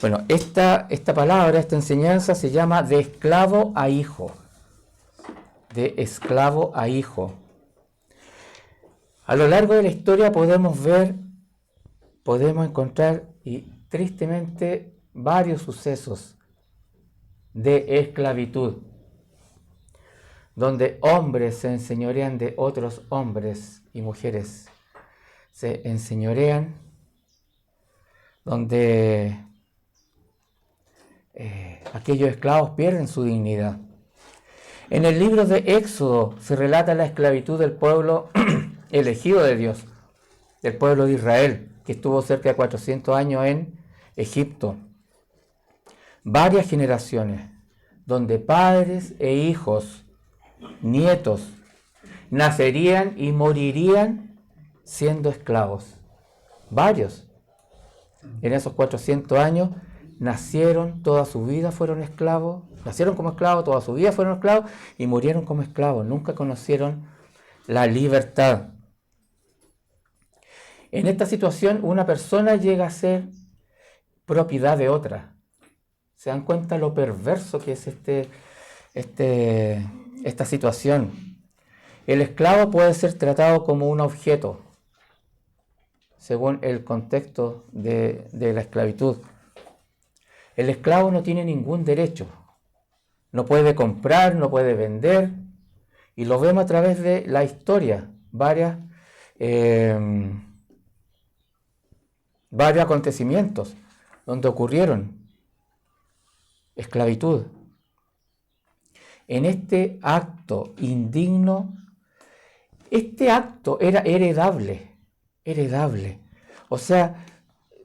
Bueno, esta palabra, esta enseñanza se llama de esclavo a hijo. De esclavo a hijo. A lo largo de la historia podemos encontrar, y tristemente, varios sucesos de esclavitud, donde hombres se enseñorean de otros hombres y mujeres. Se enseñorean, donde aquellos esclavos pierden su dignidad. En el libro de Éxodo se relata la esclavitud del pueblo elegido de Dios, del pueblo de Israel, que estuvo cerca de 400 años en Egipto. Varias generaciones, donde padres e hijos, nietos, nacerían y morirían siendo esclavos. Varios. En esos 400 años nacieron, toda su vida fueron esclavos, nacieron como esclavos, toda su vida fueron esclavos y murieron como esclavos. Nunca conocieron la libertad. En esta situación, una persona llega a ser propiedad de otra. ¿Se dan cuenta lo perverso que es esta situación? El esclavo puede ser tratado como un objeto, según el contexto de la esclavitud. El esclavo no tiene ningún derecho. No puede comprar, no puede vender. Y lo vemos a través de la historia. Varios acontecimientos donde ocurrieron esclavitud. En este acto indigno, este acto era heredable. O sea,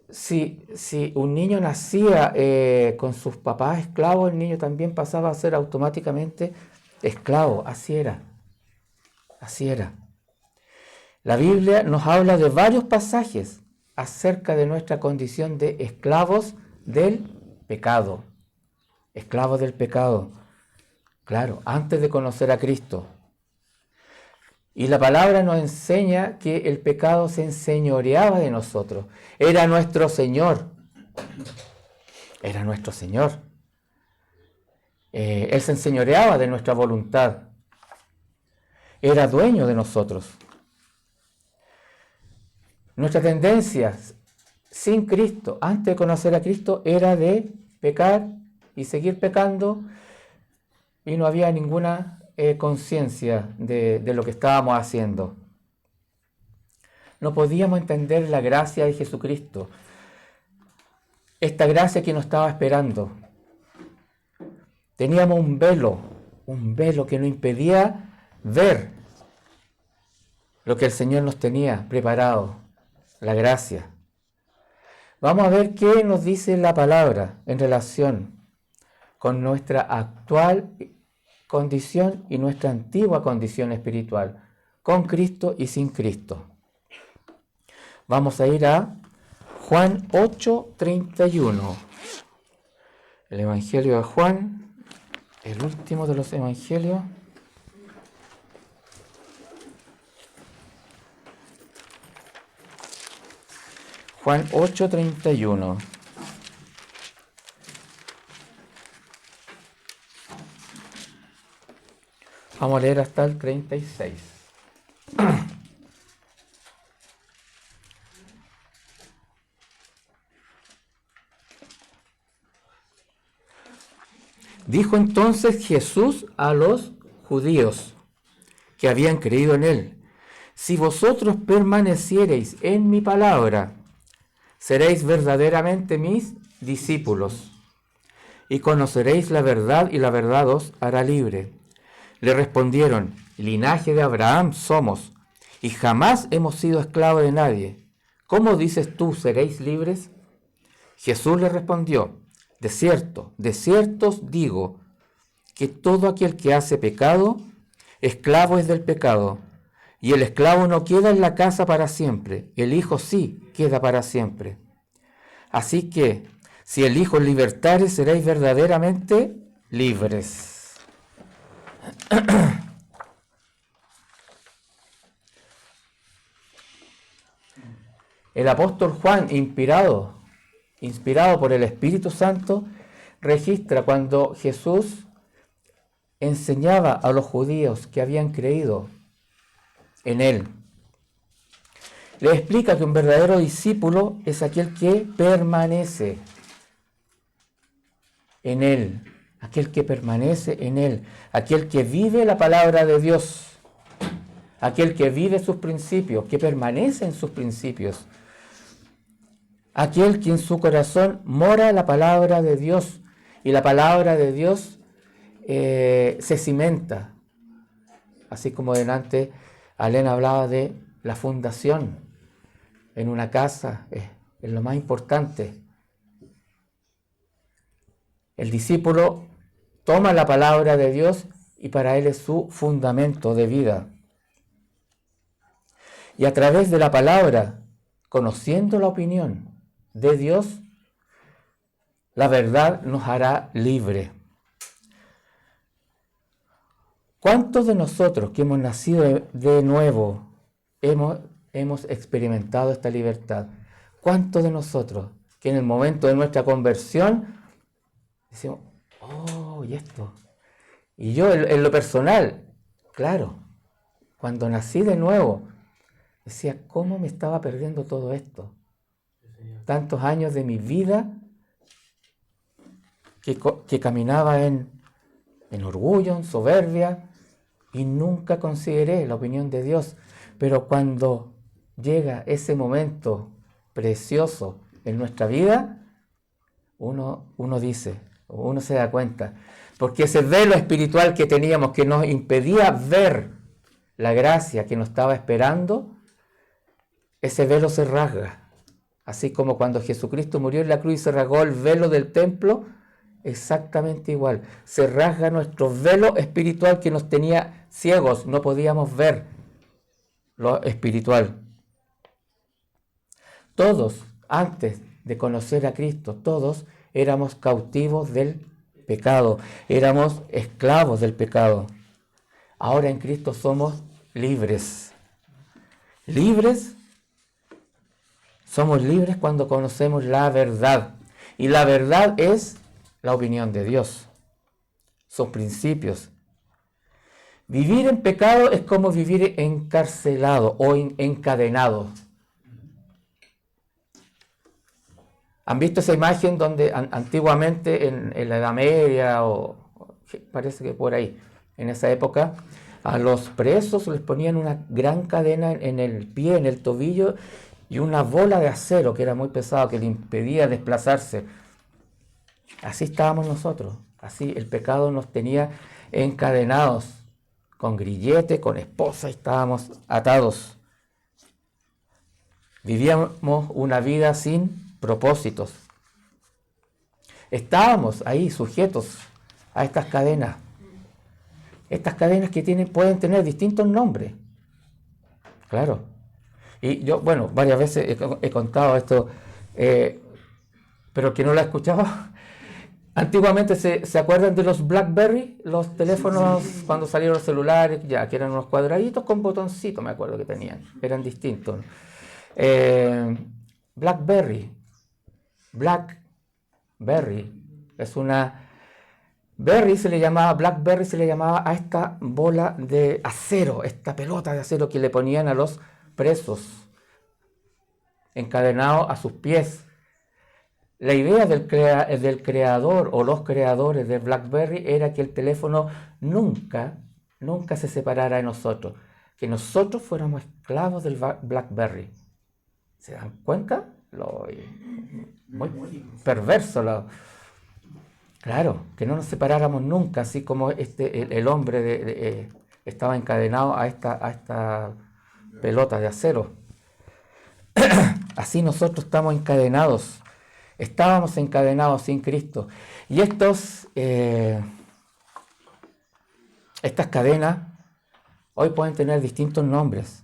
si un niño nacía con sus papás esclavos, el niño también pasaba a ser automáticamente esclavo. Así era. La Biblia nos habla de varios pasajes acerca de nuestra condición de esclavos del pecado. Esclavos del pecado. Claro, antes de conocer a Cristo. Y la palabra nos enseña que el pecado se enseñoreaba de nosotros. Era nuestro Señor. Él se enseñoreaba de nuestra voluntad. Era dueño de nosotros. Nuestra tendencia sin Cristo, antes de conocer a Cristo, era de pecar y seguir pecando, y no había ninguna conciencia de lo que estábamos haciendo. No podíamos entender la gracia de Jesucristo, esta gracia que nos estaba esperando. Teníamos un velo que nos impedía ver lo que el Señor nos tenía preparado, la gracia. Vamos a ver qué nos dice la palabra en relación con nuestra actual condición y nuestra antigua condición espiritual, con Cristo y sin Cristo. Vamos a ir a Juan 8:31. El Evangelio de Juan, el último de los evangelios. Juan 8:31. Vamos a leer hasta el 36. Dijo entonces Jesús a los judíos que habían creído en él: si vosotros permaneciereis en mi palabra, seréis verdaderamente mis discípulos, y conoceréis la verdad, y la verdad os hará libre. Le respondieron: linaje de Abraham somos, y jamás hemos sido esclavos de nadie. ¿Cómo dices tú, seréis libres? Jesús le respondió: de cierto os digo, que todo aquel que hace pecado, esclavo es del pecado. Y el esclavo no queda en la casa para siempre, el Hijo sí queda para siempre. Así que, si el Hijo os libertare, seréis verdaderamente libres. El apóstol Juan, inspirado inspirado por el Espíritu Santo, registra cuando Jesús enseñaba a los judíos que habían creído en Él. Le explica que un verdadero discípulo es aquel que permanece en Él, aquel que permanece en Él, aquel que vive la palabra de Dios, aquel que vive sus principios, que permanece en sus principios, aquel que en su corazón mora la palabra de Dios, y la palabra de Dios se cimenta, así como delante Alena hablaba de la fundación en una casa, es lo más importante. El discípulo toma la palabra de Dios y para él es su fundamento de vida. Y a través de la palabra, conociendo la opinión de Dios, la verdad nos hará libre. ¿Cuántos de nosotros que hemos nacido de nuevo hemos experimentado esta libertad? ¿Cuántos de nosotros que en el momento de nuestra conversión decimos, oh, y esto? Y yo en lo personal, claro, cuando nací de nuevo, decía, ¿cómo me estaba perdiendo todo esto? Tantos años de mi vida que caminaba en orgullo, en soberbia, y nunca consideré la opinión de Dios. Pero cuando llega ese momento precioso en nuestra vida, uno dice, uno se da cuenta, porque ese velo espiritual que teníamos que nos impedía ver la gracia que nos estaba esperando, ese velo se rasga. Así como cuando Jesucristo murió en la cruz y se rasgó el velo del templo, exactamente igual. Se rasga nuestro velo espiritual que nos tenía ciegos, no podíamos ver lo espiritual. Todos, antes de conocer a Cristo, todos éramos cautivos del pecado, éramos esclavos del pecado. Ahora en Cristo somos libres. Libres. Somos libres cuando conocemos la verdad. Y la verdad es la opinión de Dios, sus principios. Vivir en pecado es como vivir encarcelado o encadenado. ¿Han visto esa imagen donde antiguamente en la Edad Media parece que por ahí, en esa época, a los presos les ponían una gran cadena en el pie, en el tobillo, y una bola de acero que era muy pesado, que le impedía desplazarse? Así estábamos nosotros, así el pecado nos tenía encadenados, con grillete, con esposa, estábamos atados. Vivíamos una vida sin propósitos. Estábamos ahí sujetos a estas cadenas que pueden tener distintos nombres. Claro. Y yo, bueno, varias veces he contado esto, pero que no lo he escuchado. Antiguamente, ¿se acuerdan de los BlackBerry? Los teléfonos, sí. Cuando salieron los celulares, ya, que eran unos cuadraditos con botoncitos, me acuerdo que tenían. Eran distintos. BlackBerry es una... BlackBerry se le llamaba a esta bola de acero, esta pelota de acero que le ponían a los presos, encadenados a sus pies. La idea del creador o los creadores de BlackBerry era que el teléfono nunca se separara de nosotros, que nosotros fuéramos esclavos del BlackBerry. ¿Se dan cuenta? Muy perverso. Claro, que no nos separáramos nunca, así como el hombre estaba encadenado a esta pelota de acero. Así nosotros estamos encadenados. Estábamos encadenados sin Cristo. Y estas cadenas hoy pueden tener distintos nombres.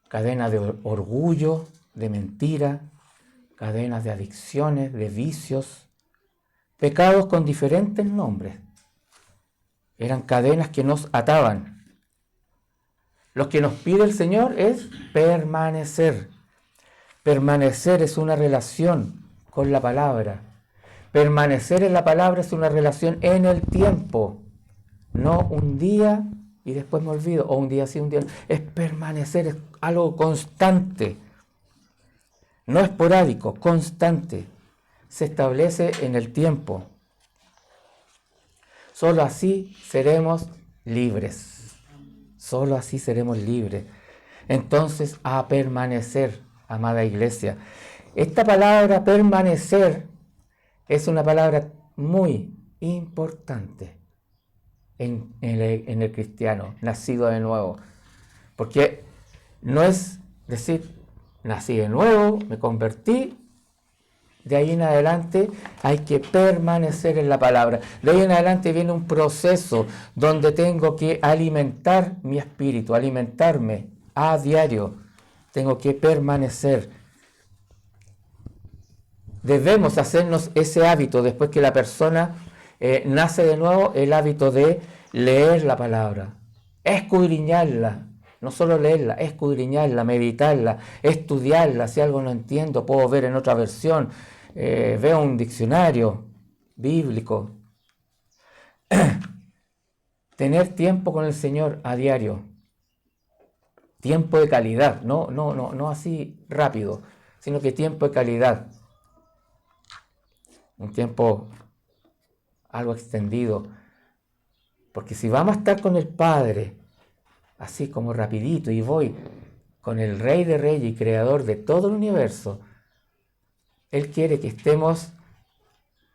Cadenas de orgullo, de mentira, cadenas de adicciones, de vicios, pecados con diferentes nombres. Eran cadenas que nos ataban. Lo que nos pide el Señor es permanecer. Permanecer es una relación con la palabra. Permanecer en la palabra es una relación en el tiempo, no un día y después me olvido, o un día sí, un día no. Es permanecer, es algo constante, no esporádico, constante. Se establece en el tiempo. Solo así seremos libres. Solo así seremos libres. Entonces, a permanecer, amada iglesia. Esta palabra permanecer es una palabra muy importante en el cristiano, nacido de nuevo. Porque no es decir, nací de nuevo, me convertí. De ahí en adelante hay que permanecer en la palabra. De ahí en adelante viene un proceso donde tengo que alimentar mi espíritu, alimentarme a diario. Tengo que permanecer. Debemos hacernos ese hábito después que la persona nace de nuevo, el hábito de leer la palabra, escudriñarla. No solo leerla, escudriñarla, meditarla, estudiarla. Si algo no entiendo, puedo ver en otra versión. Veo un diccionario bíblico. Tener tiempo con el Señor a diario. Tiempo de calidad, no así rápido, sino que tiempo de calidad. Un tiempo algo extendido. Porque si vamos a estar con el Padre, así como rapidito, y voy con el Rey de Reyes y Creador de todo el universo, Él quiere que estemos,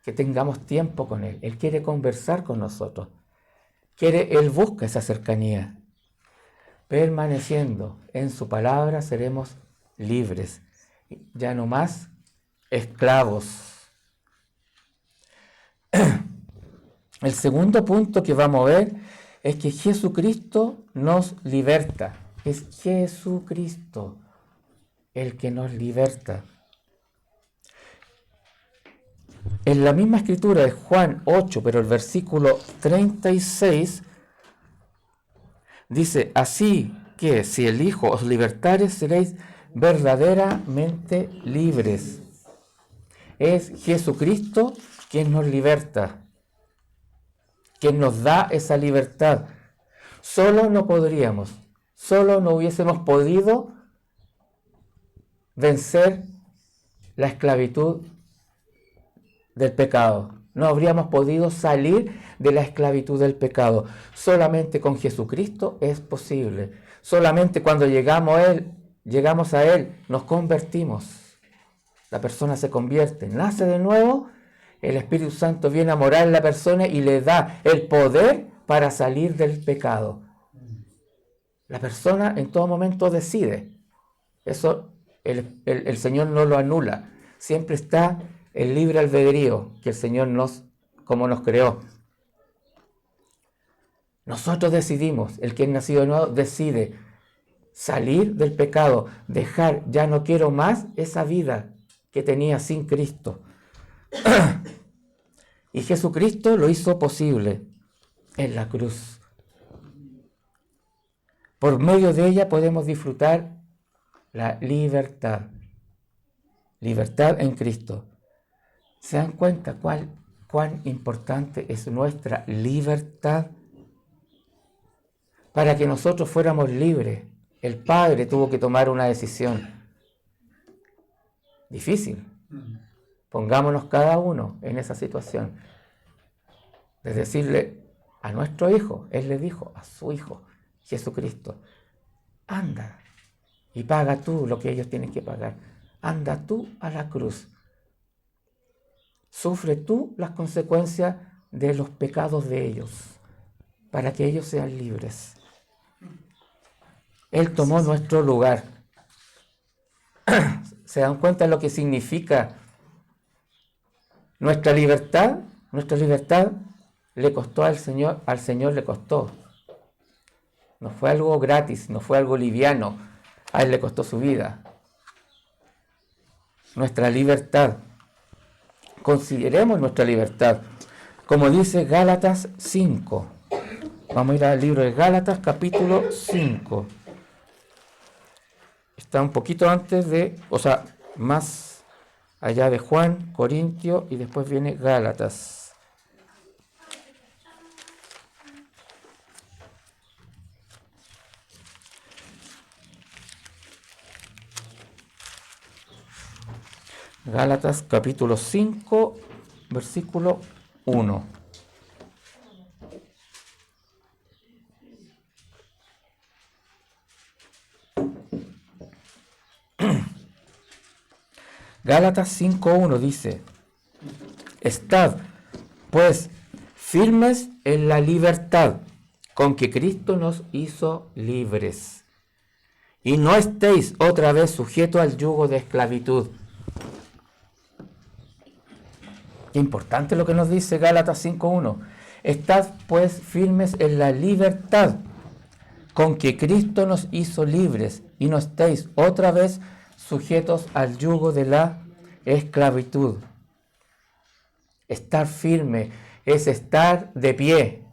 que tengamos tiempo con Él. Él quiere conversar con nosotros. Él busca esa cercanía. Permaneciendo en su palabra seremos libres. Ya no más esclavos. El segundo punto que vamos a ver es que Jesucristo nos liberta. Es Jesucristo el que nos liberta. En la misma escritura de Juan 8, pero el versículo 36, dice, así que si el Hijo os libertare, seréis verdaderamente libres. Es Jesucristo quien nos liberta, quien nos da esa libertad. Solo no hubiésemos podido vencer la esclavitud del pecado. No habríamos podido salir de la esclavitud del pecado. Solamente con Jesucristo es posible. Solamente cuando llegamos a Él, nos convertimos. La persona se convierte, nace de nuevo. El Espíritu Santo viene a morar en la persona y le da el poder para salir del pecado. La persona en todo momento decide. Eso el Señor no lo anula. Siempre está el libre albedrío que el Señor como nos creó. Nosotros decidimos, el que es nacido de nuevo decide salir del pecado, dejar, ya no quiero más esa vida que tenía sin Cristo. Y Jesucristo lo hizo posible en la cruz. Por medio de ella podemos disfrutar la libertad. Libertad en Cristo. ¿Se dan cuenta cuán importante es nuestra libertad? Para que nosotros fuéramos libres, el Padre tuvo que tomar una decisión. Difícil. Pongámonos cada uno en esa situación. De decirle a nuestro hijo, Él le dijo a su hijo, Jesucristo, anda y paga tú lo que ellos tienen que pagar. Anda tú a la cruz. Sufre tú las consecuencias de los pecados de ellos, para que ellos sean libres. Él tomó nuestro lugar. ¿Se dan cuenta de lo que significa nuestra libertad? Nuestra libertad le costó al Señor le costó. No fue algo gratis, no fue algo liviano. A Él le costó su vida. Nuestra libertad. Consideremos nuestra libertad. Como dice Gálatas 5. Vamos a ir al libro de Gálatas, capítulo 5. Está un poquito antes de, más allá de Juan, Corintios y después viene Gálatas. Gálatas capítulo 5, versículo 1. Gálatas 5:1 dice: Estad, pues, firmes en la libertad con que Cristo nos hizo libres, y no estéis otra vez sujetos al yugo de esclavitud. Qué importante lo que nos dice Gálatas 5:1. Estad, pues, firmes en la libertad con que Cristo nos hizo libres, y no estéis otra vez sujetos al yugo de la esclavitud. Estar firme es estar de pie.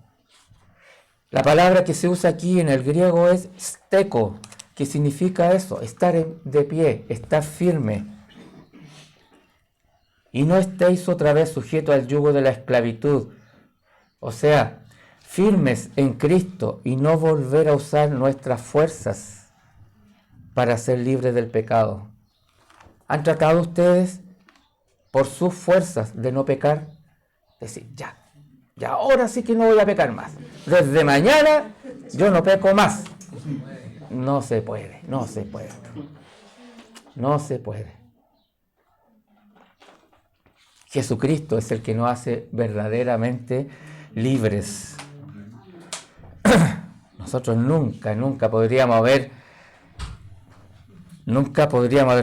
La palabra que se usa aquí en el griego es steko, que significa eso, estar de pie, estar firme. Y no estéis otra vez sujetos al yugo de la esclavitud. O sea, firmes en Cristo y no volver a usar nuestras fuerzas para ser libres del pecado. ¿Han tratado ustedes por sus fuerzas de no pecar? Decir, ya ahora sí que no voy a pecar más. Desde mañana yo no peco más. No se puede. Jesucristo es el que nos hace verdaderamente libres. Nosotros nunca podríamos haber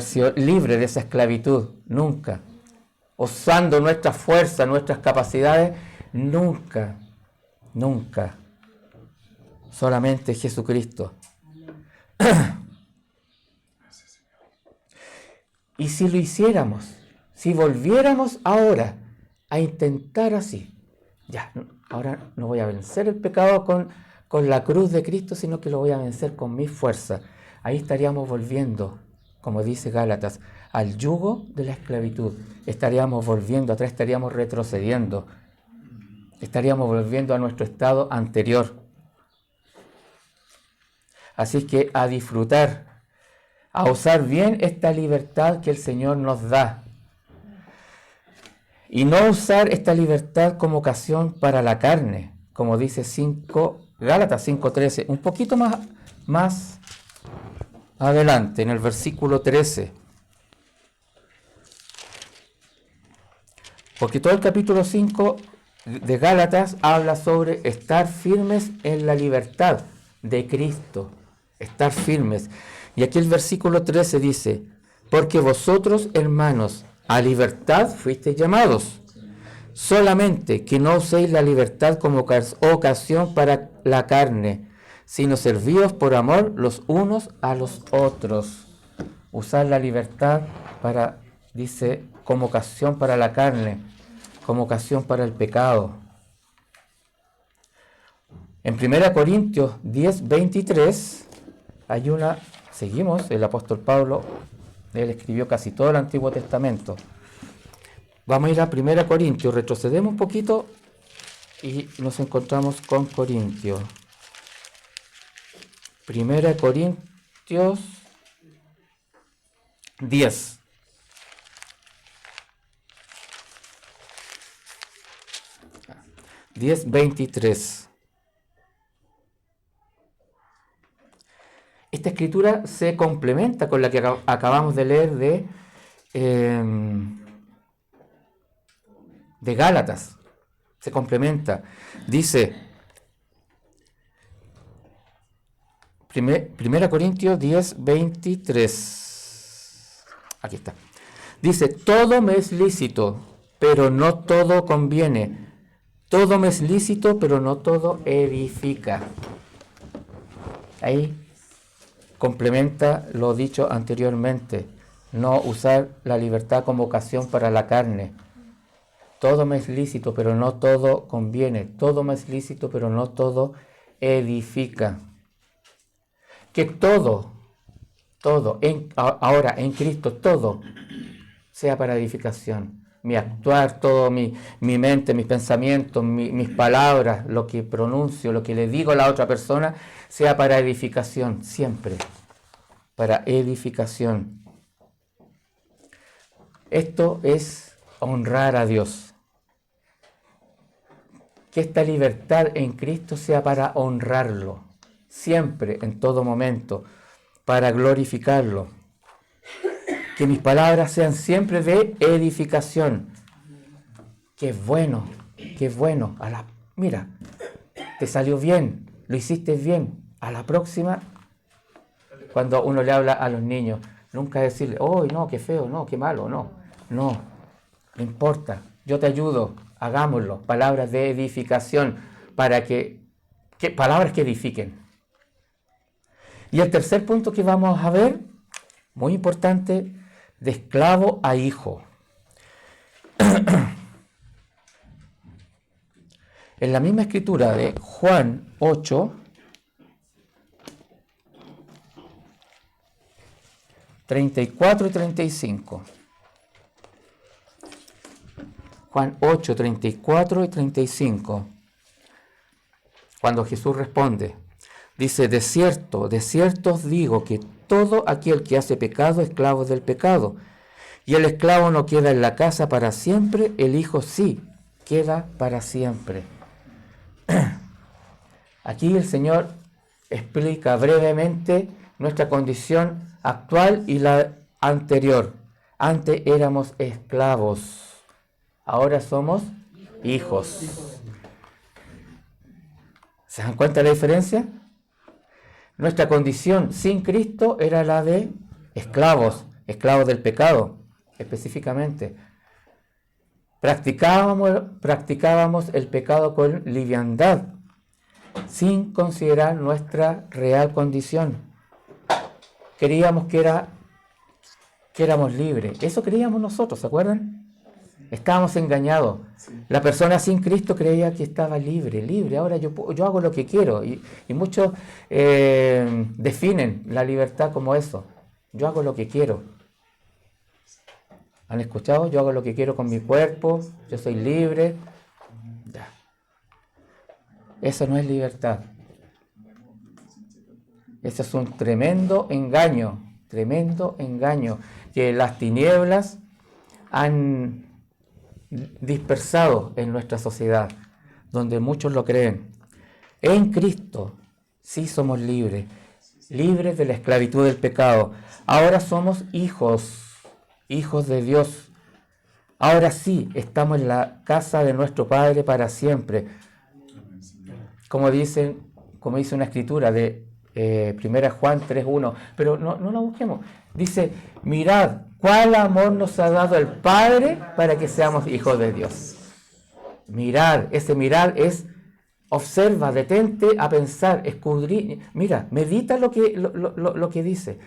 sido libres de esa esclavitud, nunca. Usando nuestras fuerzas, nuestras capacidades, nunca. Solamente Jesucristo. Y si lo hiciéramos, si volviéramos ahora a intentar así, ahora no voy a vencer el pecado con la cruz de Cristo, sino que lo voy a vencer con mi fuerza. Ahí estaríamos volviendo, como dice Gálatas, al yugo de la esclavitud. Estaríamos volviendo atrás, estaríamos retrocediendo. Estaríamos volviendo a nuestro estado anterior. Así que a disfrutar, a usar bien esta libertad que el Señor nos da. Y no usar esta libertad como ocasión para la carne, como dice Gálatas 5:13, un poquito más adelante, en el versículo 13. Porque todo el capítulo 5 de Gálatas habla sobre estar firmes en la libertad de Cristo. Estar firmes. Y aquí el versículo 13 dice: porque vosotros, hermanos, a libertad fuisteis llamados, solamente que no uséis la libertad como ocasión para la carne, sino servíos por amor los unos a los otros. Usar la libertad dice, como ocasión para la carne, como ocasión para el pecado. En 1 Corintios 10:23 seguimos, el apóstol Pablo, él escribió casi todo el Antiguo Testamento. Vamos a ir a 1 Corintios, retrocedemos un poquito y nos encontramos con Corintios. 1 Corintios 10. Diez 23. Esta escritura se complementa con la que acabamos de leer de Gálatas. Se complementa. Dice, 1 Corintios 10:23. Aquí está. Dice, todo me es lícito, pero no todo conviene. Todo me es lícito, pero no todo edifica. Ahí complementa lo dicho anteriormente. No usar la libertad como ocasión para la carne. Todo me es lícito, pero no todo conviene. Todo me es lícito, pero no todo edifica. Que todo, ahora en Cristo, todo sea para edificación. Mi actuar, todo mi mente, mis pensamientos, mis palabras, lo que pronuncio, lo que le digo a la otra persona, sea para edificación, siempre. Para edificación. Esto es honrar a Dios. Que esta libertad en Cristo sea para honrarlo, siempre, en todo momento, para glorificarlo. Que mis palabras sean siempre de edificación. Qué bueno, qué bueno. Mira, te salió bien, lo hiciste bien. A la próxima, cuando uno le habla a los niños, nunca decirle, oh, no, qué feo, no, qué malo, no. No, no importa, yo te ayudo, hagámoslo. Palabras de edificación, palabras que edifiquen. Y el tercer punto que vamos a ver, muy importante, de esclavo a hijo. En la misma escritura de Juan 8, 34 y 35. Juan 8, 34 y 35. Cuando Jesús responde, dice, de cierto os digo que todo aquel que hace pecado es esclavo del pecado. Y el esclavo no queda en la casa para siempre, el hijo sí queda para siempre. Aquí el Señor explica brevemente nuestra condición actual y la anterior. Antes éramos esclavos, ahora somos hijos. ¿Se dan cuenta de la diferencia? Nuestra condición sin Cristo era la de esclavos del pecado, específicamente. Practicábamos el pecado con liviandad, sin considerar nuestra real condición. Creíamos que éramos libres. Eso creíamos nosotros, ¿se acuerdan? Estábamos engañados. La persona sin Cristo creía que estaba libre. Ahora yo hago lo que quiero. Y muchos definen la libertad como eso. Yo hago lo que quiero. ¿Han escuchado? Yo hago lo que quiero con mi cuerpo. Yo soy libre. Ya. Eso no es libertad. Eso es un tremendo engaño. Que las tinieblas han dispersado en nuestra sociedad, donde muchos lo creen. En Cristo sí somos libres de la esclavitud del pecado. Ahora somos hijos de Dios. Ahora sí estamos en la casa de nuestro Padre para siempre. Como dice una escritura de 1 Juan 3:1, pero no la busquemos. Dice, mirad cuál amor nos ha dado el Padre para que seamos hijos de Dios. Mirar, ese mirar es observa, detente a pensar, escudriña, mira, medita lo que dice.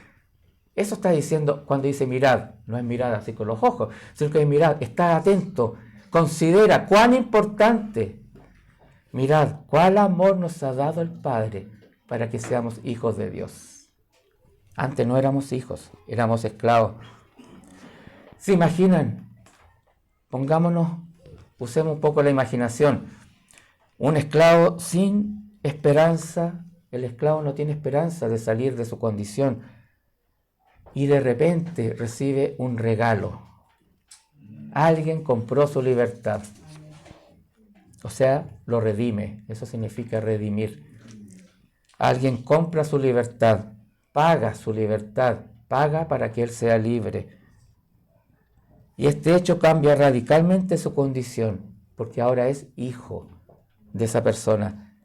Eso está diciendo cuando dice mirar, no es mirar así con los ojos, sino que es mirar, estar atento, considera cuán importante. Mirad cuál amor nos ha dado el Padre para que seamos hijos de Dios. Antes no éramos hijos, éramos esclavos. ¿Se imaginan? Usemos un poco la imaginación. Un esclavo sin esperanza, el esclavo no tiene esperanza de salir de su condición. Y de repente recibe un regalo. Alguien compró su libertad. O sea, lo redime. Eso significa redimir. Alguien compra su libertad, paga su libertad, paga para que él sea libre. Y este hecho cambia radicalmente su condición, porque ahora es hijo de esa persona.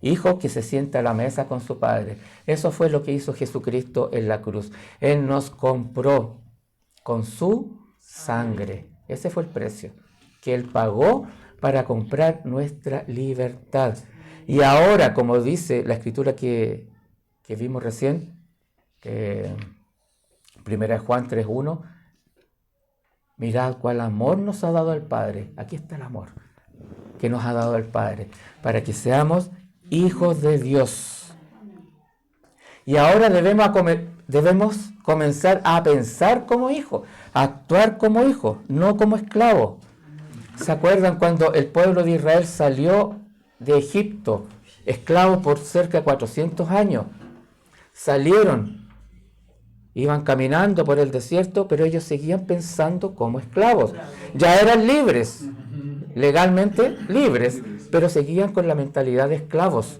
Hijo que se sienta a la mesa con su Padre. Eso fue lo que hizo Jesucristo en la cruz. Él nos compró con su sangre. Ese fue el precio que Él pagó para comprar nuestra libertad. Y ahora, como dice la escritura que vimos recién, 1 Juan 3:1, mirad cuál amor nos ha dado el Padre. Aquí está el amor que nos ha dado el Padre, para que seamos hijos de Dios. Y ahora debemos debemos comenzar a pensar como hijos, a actuar como hijos, no como esclavos. ¿Se acuerdan cuando el pueblo de Israel salió de Egipto, esclavo por cerca de 400 años? Salieron, iban caminando por el desierto, pero ellos seguían pensando como esclavos. Ya eran libres, legalmente libres, pero seguían con la mentalidad de esclavos.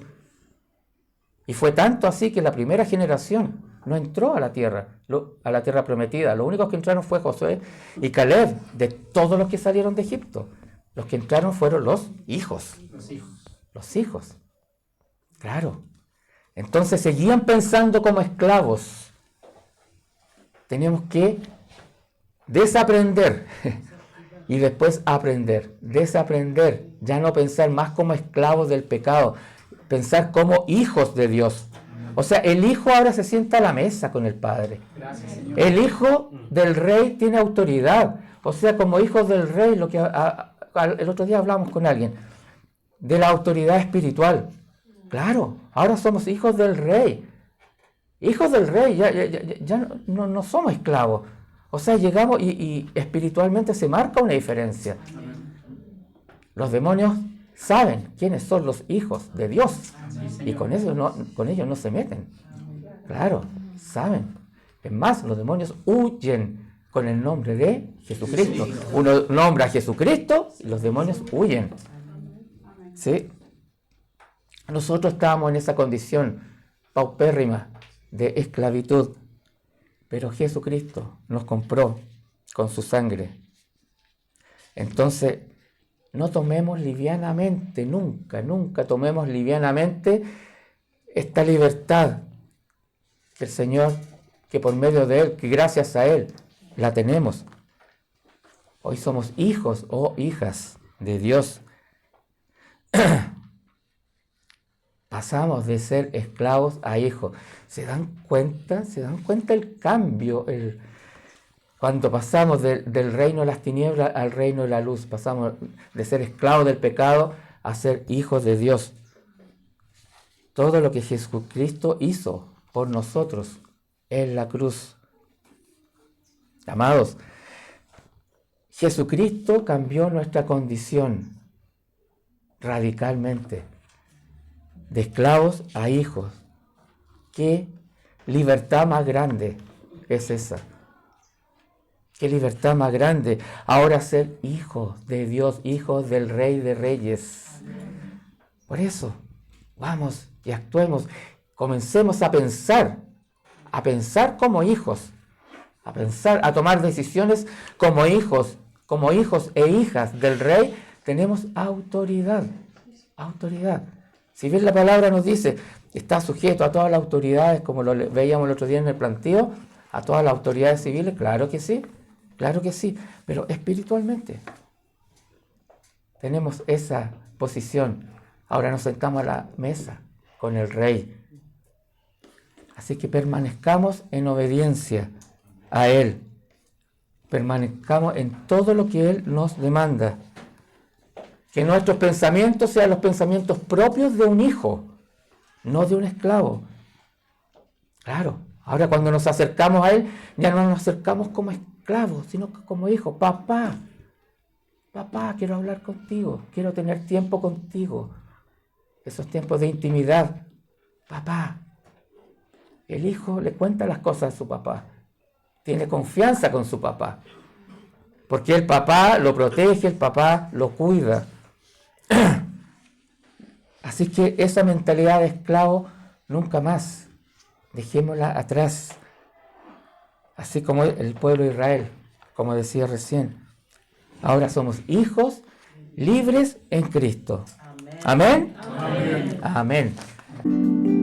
Y fue tanto así que la primera generación no entró a la tierra prometida. Los únicos que entraron fue Josué y Caleb, de todos los que salieron de Egipto. Los que entraron fueron los hijos. Los hijos. Claro. Entonces seguían pensando como esclavos. Teníamos que desaprender y después aprender. Desaprender, ya no pensar más como esclavos del pecado, pensar como hijos de Dios. O sea, el hijo ahora se sienta a la mesa con el Padre. El hijo del rey tiene autoridad. O sea, como hijos del rey, lo que el otro día hablamos con alguien, de la autoridad espiritual. Claro, ahora somos hijos del rey. Hijos del rey, ya no somos esclavos. O sea, llegamos y espiritualmente se marca una diferencia. Los demonios saben quiénes son los hijos de Dios y con ellos no se meten. Claro, saben. Es más, los demonios huyen con el nombre de Jesucristo. Uno nombra a Jesucristo y los demonios huyen. ¿Sí? Nosotros estábamos en esa condición paupérrima de esclavitud, pero Jesucristo nos compró con su sangre. Entonces, no tomemos livianamente, nunca tomemos livianamente esta libertad que el Señor, que por medio de Él, que gracias a Él, la tenemos. Hoy somos hijos o hijas de Dios. Pasamos de ser esclavos a hijos. ¿Se dan cuenta? ¿Se dan cuenta el cambio? Cuando pasamos del reino de las tinieblas al reino de la luz, pasamos de ser esclavos del pecado a ser hijos de Dios. Todo lo que Jesucristo hizo por nosotros en la cruz. Amados, Jesucristo cambió nuestra condición radicalmente. De esclavos a hijos. ¿Qué libertad más grande es esa? ¿Qué libertad más grande? Ahora ser hijos de Dios, hijos del Rey de Reyes. Por eso, vamos y actuemos. Comencemos a pensar como hijos. A tomar decisiones como hijos e hijas del Rey. Tenemos autoridad. Autoridad. Si bien la palabra nos dice, está sujeto a todas las autoridades, como lo veíamos el otro día en el planteo, a todas las autoridades civiles, claro que sí, pero espiritualmente tenemos esa posición. Ahora nos sentamos a la mesa con el Rey. Así que permanezcamos en obediencia a Él. Permanezcamos en todo lo que Él nos demanda. Que nuestros pensamientos sean los pensamientos propios de un hijo, no de un esclavo. Claro, ahora cuando nos acercamos a Él, ya no nos acercamos como esclavos, sino como hijos. Papá, quiero hablar contigo, quiero tener tiempo contigo. Esos tiempos de intimidad. Papá. El hijo le cuenta las cosas a su papá. Tiene confianza con su papá. Porque el papá lo protege, el papá lo cuida. Así que esa mentalidad de esclavo nunca más, dejémosla atrás. Así como el pueblo de Israel, como decía recién. Ahora somos hijos libres en Cristo. Amén. Amén. Amén.